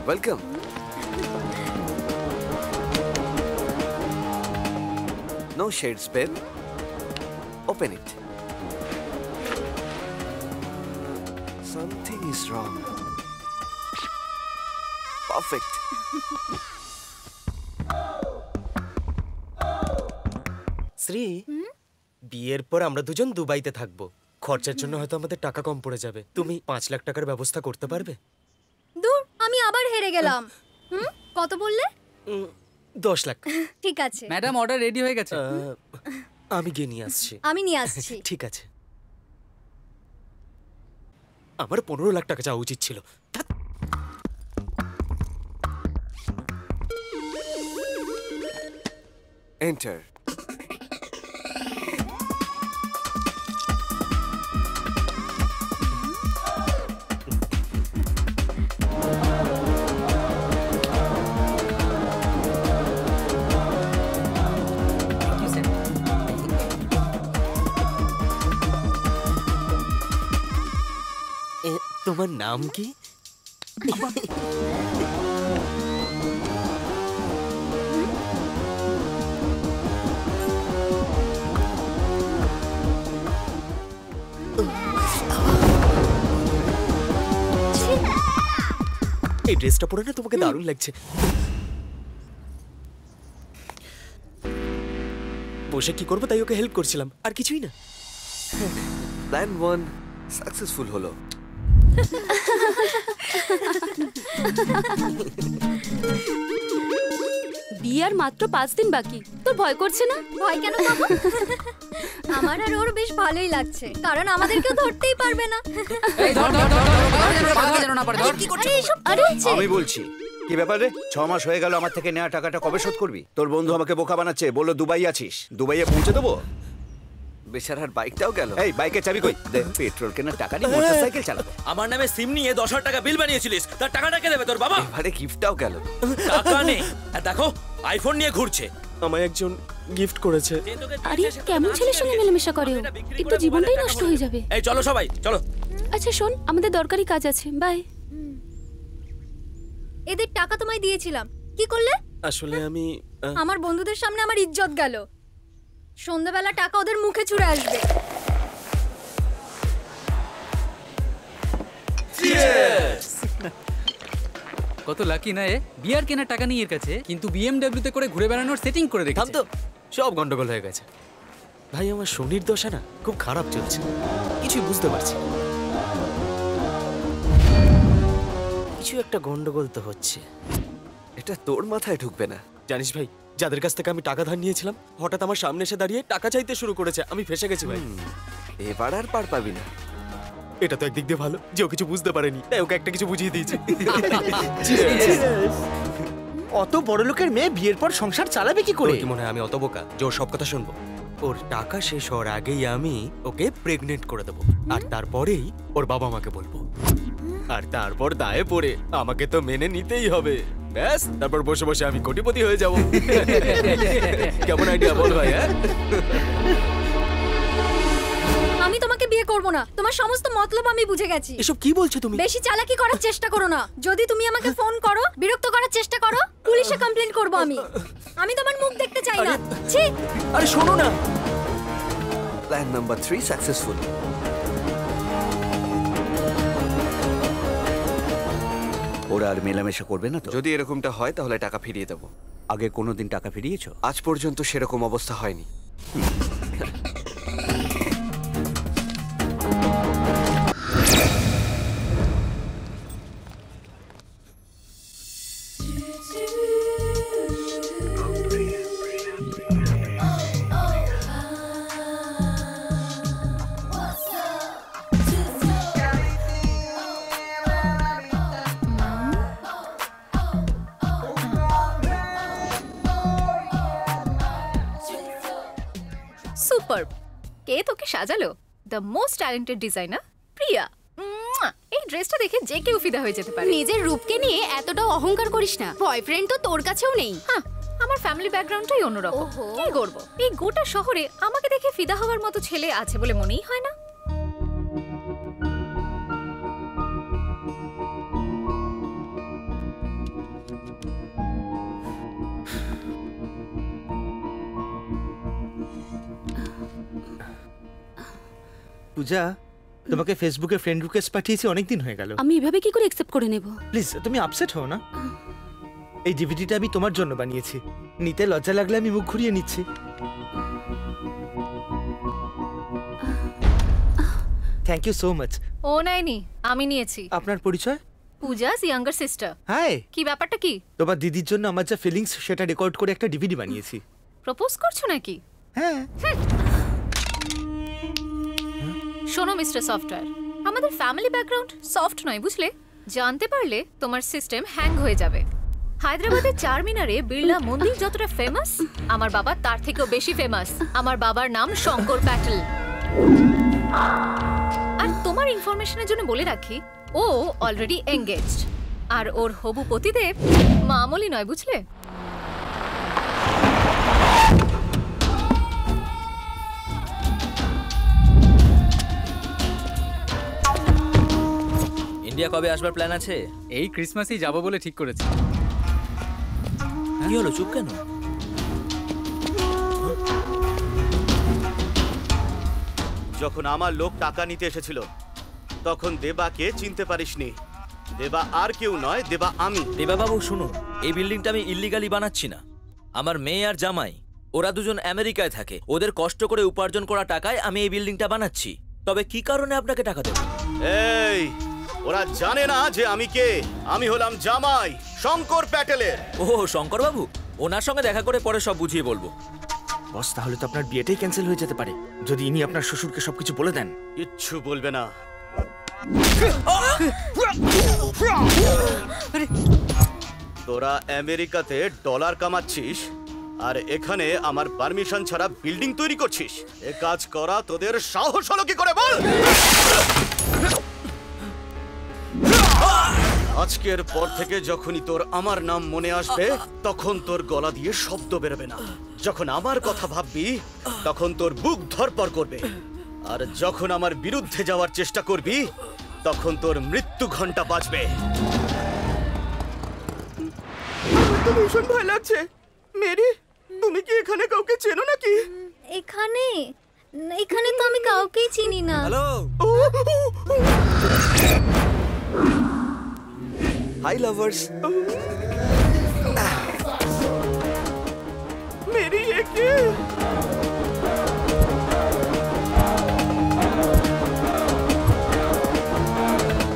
Welcome. No shades, babe. Open it. Something is wrong. Perfect. Shri, বিয়ের পর আমরা দুজন দুবাইতে থাকবো। খরচার জন্য হয়তো আমাদের টাকা কম পড়ে যাবে। তুমি 5 লাখ টাকার ব্যবস্থা করতে পারবে? দূর, আমি আবার হেরে গেলাম। কত বললে? 10 লাখ। ঠিক আছে ম্যাডাম, অর্ডার রেডি হয়ে গেছে। আমি গিয়ে নিয়ে আসছি। আমি নিয়ে আসছি। ঠিক আছে। আমার 15 লাখ টাকা চাওয়া উচিত ছিল। Enter. তোমার নাম কি? এই ড্রেসটা পরে না তোমাকে দারুণ লাগছে। বসে কি করবো তাই ওকে হেল্প করছিলাম, আর কিছুই না। Plan 1 successful হলো। বিয়ার মাত্র 5 দিন বাকি, তোর ভয় করছে না? ভয় কেন পাবো? আমার আর ওর বেশ ভালোই লাগছে, কারণ আমাদেরকেও ধরতেই পারবে না। এই ধর ধর ধর ধর, পালাতে যেন না পারে। ধর। আরে আমি বলছি, কি ব্যাপারে? 6 মাস হয়ে গেল আমার থেকে নেওয়া টাকাটা কবে শোধ করবি? তোর বন্ধু আমাকে বোকা বানাচ্ছে, বললো দুবাই আছিস, দুবাইয়ে পৌঁছে দেবো। বেচারার বাইকটাও গেল। এই বাইকের চাবি কই? দে, পেট্রোল কেনার টাকা নিয়ে মোটরসাইকেল চালাবো। আমার নামে সিম নিয়ে 10,000 টাকা বিল বানিয়েছিলিস, তার টাকাটা কে দেবে তোর বাবা? আরে গিফটটাও গেল। টাকা নেই, আর দেখো আইফোন নিয়ে ঘুরছে। আমায় একজন গিফট করেছে। আরে কেমন ছেলের সঙ্গে মেলামেশা করে ও? একটু জীবনটাই নষ্ট হয়ে যাবে। এই চলো সবাই চলো। আচ্ছা শোন, আমাদের দরকারি কাজ আছে, বাই। এদের টাকা তোমায় দিয়েছিলাম, কি করলে? আসলে আমি আমার বন্ধুদের সামনে আমার ইজ্জত গেল। সন্ধ্যাবেলা টাকা ওদের মুখে ছুঁড়ে আসবে। কত লাকি না এ, বিয়ার কেনার টাকা নিয়ে এর কাছে, কিন্তু BMW তে করে ঘুরে বেড়ানোর সেটিং করে থাম রেখেছে। তো, সব গন্ডগোল হয়ে গেছে। ভাই আমার শনির দশা না খুব খারাপ চলছে, কিছুই বুঝতে পারছি না। কিছু একটা গন্ডগোল তো হচ্ছে। এটা তোর মাথায় ঢুকবে না। জানিস ভাই, যাদের কাছ থেকে আমি টাকা ধার নিয়েছিলাম হঠাৎ আমার সামনে এসে দাঁড়িয়ে টাকা চাইতে শুরু করেছে। আমি ফেসে গেছি ভাই। এবার আর পার পাবি না। এটা তো একদিক দিয়ে ভালো যে ও কিছু বুঝতে পারেনি, তাই ওকে একটা কিছু বুঝিয়ে দিয়েছি। অত বড় লোকের মেয়ে বিয়ের পর সংসার চালাবে কি করে? তোর কি মনে হয় আমি অত বোকা যে ওর সব কথা শুনবো? ওর টাকা শেষ হওয়ার আগেই আমি ওকে প্রেগনেন্ট করে দেবো, আর তারপরেই ওর বাবা মাকে বলবো, আর তারপর দায়ে পড়ে আমাকে তো মেনে নিতেই হবে। ব্যাস, তারপর বসে বসে আমি কোটিপতি হয়ে যাব। কেমন আইডিয়া বল ভাই? হ্যাঁ, আমি তোমাকে বিয়ে করব না, তোমার সমস্ত মতলব আমি বুঝে গেছি। এসব কি বলছো তুমি? বেশি চালাকি করার চেষ্টা করো না। যদি তুমি আমাকে ফোন করো, বিরক্ত করার চেষ্টা করো, পুলিশে কমপ্লেইন করব আমি। আমি তোমার মুখ দেখতে চাই না। ছি, আরে শোনো না। Plan number 3 successful. ওরা আর মেলামেশা করবে না তো? যদি এরকমটা হয় তাহলে টাকা ফিরিয়ে দেবো। আগে কোনোদিন টাকা ফিরিয়েছো? আজ পর্যন্ত সেরকম অবস্থা হয়নি। সুপারব। কে তোকে সাজালো? দ্য মোস্ট ট্যালেন্টেড ডিজাইনার প্রিয়া। এই ড্রেসটা দেখে যে কেউ ফিদা হয়ে যেতে পারে। নিজের রূপকে নিয়ে এতটাও অহংকার করিস না, বয়ফ্রেন্ড তো তোর কাছেও নেই। হ্যাঁ, আমার ফ্যামিলি ব্যাকগ্রাউন্ডটাই অন্যরকম। কি করব, এই গোটা শহরে আমাকে দেখে ফিদা হওয়ার মতো ছেলে আছে বলে মনেই হয় না। পূজা, তোমাকে ফেসবুকে ফ্রেন্ড রিকোয়েস্ট পাঠিয়েছি, অনেকদিন হয়ে গেল। আমি এভাবে কি করে অ্যাকসেপ্ট করে নেব? প্লিজ তুমি আপসেট হও না। এই ডিভিডিটা আমি তোমার জন্য বানিয়েছি, নিতে লজ্জা লাগলে আমি মুখ ঘুরিয়ে নিচ্ছি। Thank you so much. ও নাইনি, আমি নিয়েছি। আপনার পরিচয়? Pooja's younger sister. হাই। কি ব্যাপারটা কি? তোমার দিদির জন্য আমার যা ফিলিংস সেটা রেকর্ড করে একটা ডিভিডি বানিয়েছি। প্রপোজ করছো নাকি? হ্যাঁ। শোনো মিস্টার সফটওয়্যার, আমাদের ফ্যামিলি ব্যাকগ্রাউন্ড সফট নয় বুঝলে। জানতে পারলে তোমার সিস্টেম হ্যাং হয়ে যাবে। হায়দ্রাবাদের চারমিনারে বিড়লা মন্দির যতটা ফেমাস, আমার বাবা তার থেকেও বেশি ফেমাস। আমার বাবার নাম শঙ্কর প্যাটেল। আর তোমার ইনফরমেশনের জন্য বলে রাখি, ও অলরেডি এঙ্গেজড। আর ওর হবু পতিদেব মামুলি নয় বুঝলে। ইন্ডিয়া কবে আসবার প্ল্যান আছে? এই ক্রিসমাসেই যাবো বলে ঠিক করেছি। কি হলো, চুপ কেন? যখন আমার লোক টাকা নিতে এসেছিল তখন দেবাকে চিনতে পারিসনি। দেবা আর কেউ নয়, দেবা আমি। দেবাবাবু শুনুন, এই বিল্ডিংটা আমি ইল্লিগালি বানাচ্ছি না। আমার মেয়ে আর জামাই ওরা দুজন আমেরিকায় থাকে, ওদের কষ্ট করে উপার্জন করা টাকায় আমি এই বিল্ডিংটা বানাচ্ছি। তবে কি কারণে আপনাকে টাকা দেব? এই, ওরা জানে না যে আমি কে। আমি হলাম জামাই শঙ্কর প্যাটেলের। ও শঙ্কর বাবু, ওনার সঙ্গে দেখা করে পরে সব বুঝিয়ে বলবো। বস, তাহলে তো আপনার বিয়েটাই ক্যান্সেল হয়ে যেতে পারে যদি ইনি আপনার শ্বশুরকে সবকিছু বলে দেন। কিচ্ছু বলবে না। তোরা আমেরিকাতে ডলার কামাচ্ছিস আর এখানে আমার পারমিশন ছাড়া বিল্ডিং তৈরি করছিস। এ কাজ করা তোদের সাহস হলো কি করে বল? আজকের পর থেকে যখনই তোর আমার নাম মনে আসবে তখন তোর গলা দিয়ে শব্দ বেরোবে না। যখন আমার কথা ভাববি তখন তোর বুক ধড়ফড় করবে। আর যখন আমার বিরুদ্ধে যাওয়ার চেষ্টা করবি তখন তোর মৃত্যু ঘন্টা বাজবে। ভীষণ ভয় লাগছে। মেরি, তুমি কি এখানে কাউকে চেনো নাকি? এখানে এখানে তো আমি কাউকেই চিনি না। Hello, high lovers. মেরি একে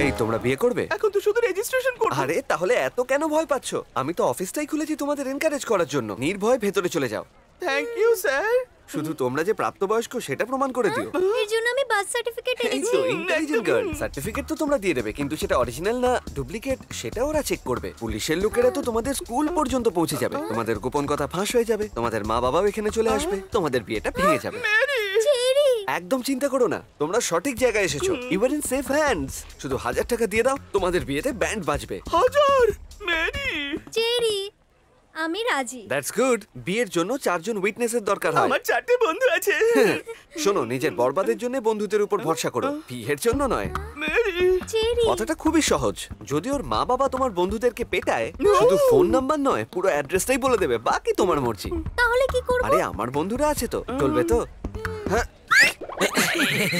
এই, তোমরা বিয়ে করবে? এখন তো শুধু রেজিস্ট্রেশন করব। আরে তাহলে এত কেন ভয় পাচ্ছো? আমি তো অফিসটাই খুলেছি তোমাদের এনকারেজ করার জন্য। নির্ভয় ভেতরে চলে যাও। Thank you sir. শুধু তোমরা যে প্রাপ্তবয়স্ক সেটা প্রমাণ করে দিও। এর জন্য আমি বার্থ সার্টিফিকেট এই এনেছি। তো ইন্টেলিজেন্ট গার্ল। সার্টিফিকেট তো তোমরা দিয়ে দেবে, কিন্তু সেটা অরিজিনাল না ডুপ্লিকেট সেটা ওরা চেক করবে। পুলিশের লোকেরা তো তোমাদের স্কুল পর্যন্ত পৌঁছে যাবে। তোমাদের গোপন কথা ফাঁস হয়ে যাবে। তোমাদের মা বাবাও এখানে চলে আসবে। তোমাদের বিয়েটা ভেঙে যাবে। চেরি, একদম চিন্তা করো না, তোমরা সঠিক জায়গায় এসেছো। You are in safe hands. শুধু 1000 টাকা দিয়ে দাও, তোমাদের বিয়েতে ব্যান্ড বাজবে। 1000? মেরি, চেরি, আমি রাজি। That's good. বিয়ের জন্য 4 জন উইটনেসের দরকার হয়। আমার 4টে বন্ধু আছে। শোনো, নিজের বরবাদের জন্য বন্ধুদের উপর ভরসা করো, বিয়ের জন্য নয়। মেরি, চেরি, কথাটা খুবই সহজ। যদি ওর মা বাবা তোমার বন্ধুদেরকে পেটায়, শুধু ফোন নাম্বার নয় পুরো অ্যাড্রেসটাই বলে দেবে, বাকি তোমার মর্জি। তাহলে কি করব? আরে আমার বন্ধুরা আছে তো, চলবে তো? হ্যাঁ,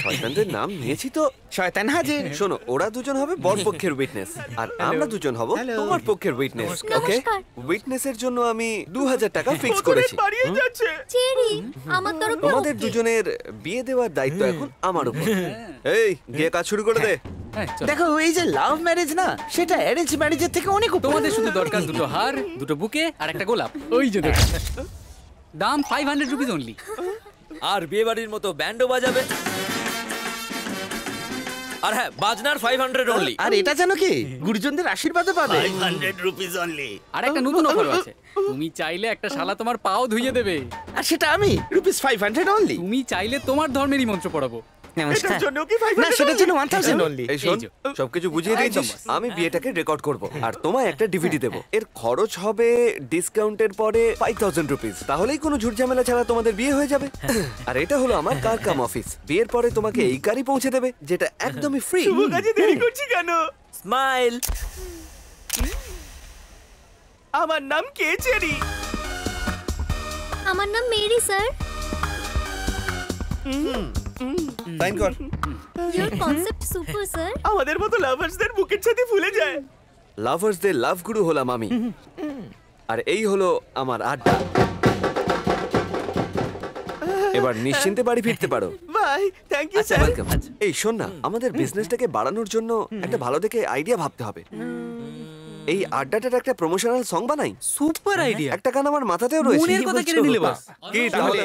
শয়তানদের নাম নিয়েছি তো। শয়তান হাজির। শোনো, ওরা দুজন হবে বরপক্ষের উইটনেস আর আমরা দুজন হব তোমার পক্ষের উইটনেস। ওকে, উইটনেসের জন্য আমি 2000 টাকা ফিক্স করেছি। বাড়িয়ে যাচ্ছে। চেরি, আমার তরফে তোমাদের okay। দুজনের বিয়ে দেওয়ার দায়িত্ব এখন আমার উপর। এই, গিয়ে কাজ শুরু করে দে। হ্যাঁ, চলো। দেখো, এই যে লাভ ম্যারেজ না, সেটা অ্যারেঞ্জ ম্যারেজের থেকে অনেক উপরে। তোমাদের শুধু দরকার দুটো হার, দুটো বুকে আর একটা গোলাপ। ওই যে দেখো, দাম 500 রুপিস অনলি। আর বিয়ে বাড়ির মতো ব্যান্ডও বাজাবে। আর হ্যাঁ, বাজনার 500 অনলি। আর এটা জানো কি, গুরুজনদের আশীর্বাদও পাবে। 500 রুপিস অনলি। আর একটা নতুন অফার আছে, তুমি চাইলে একটা শালা তোমার পাও ধুইয়ে দেবে। আর সেটা আমি, রুপিস 500 অনলি। তুমি চাইলে তোমার ধর্মেরই মন্ত্র পড়াবো। এটার জন্য কি 500 না সেটার জন্য 1000 অনলি। এই শোন, সবকিছু বুঝিয়ে দিয়েছিস। আমি বিয়েটাকে রেকর্ড করব আর তোমায় একটা ডিভিডি দেব। এর খরচ হবে ডিসকাউন্টের পরে 5000 রুপিস। তাহলেই কোনো ঝুট ঝামেলা ছাড়া তোমাদের বিয়ে হয়ে যাবে। আর এটা হলো আমার কার কাম অফিস। বিয়ের পরে তোমাকে এই কারই পৌঁছে দেবে, যেটা একদমই ফ্রি। শুভ কাজে দেরি করছি কেন? স্মাইল। আমার নাম কেচেরি। আমার নাম মেরি স্যার। সাইন কর। Your concept super sir. আমাদের মতো লাভার্সদের বুকের সাথে ফুলে যায়। লাভার্সদের লাভ গুরু হলাম আমি। আর এই হলো আমার আড্ডা। এবার নিশ্চিন্তে বাড়ি ফিরতে পারো। Bye, thank you sir. Welcome. এই শোন না, আমাদের বিজনেসটাকে বাড়ানোর জন্য একটা ভালো দেখে আইডিয়া ভাবতে হবে। এই আড্ডাটার একটা প্রমোশনাল সং বানাই। Super idea. একটা গান আমার মাথাতেও রয়েছে। মনের কথা কেড়ে নিলে বাস। কি তাহলে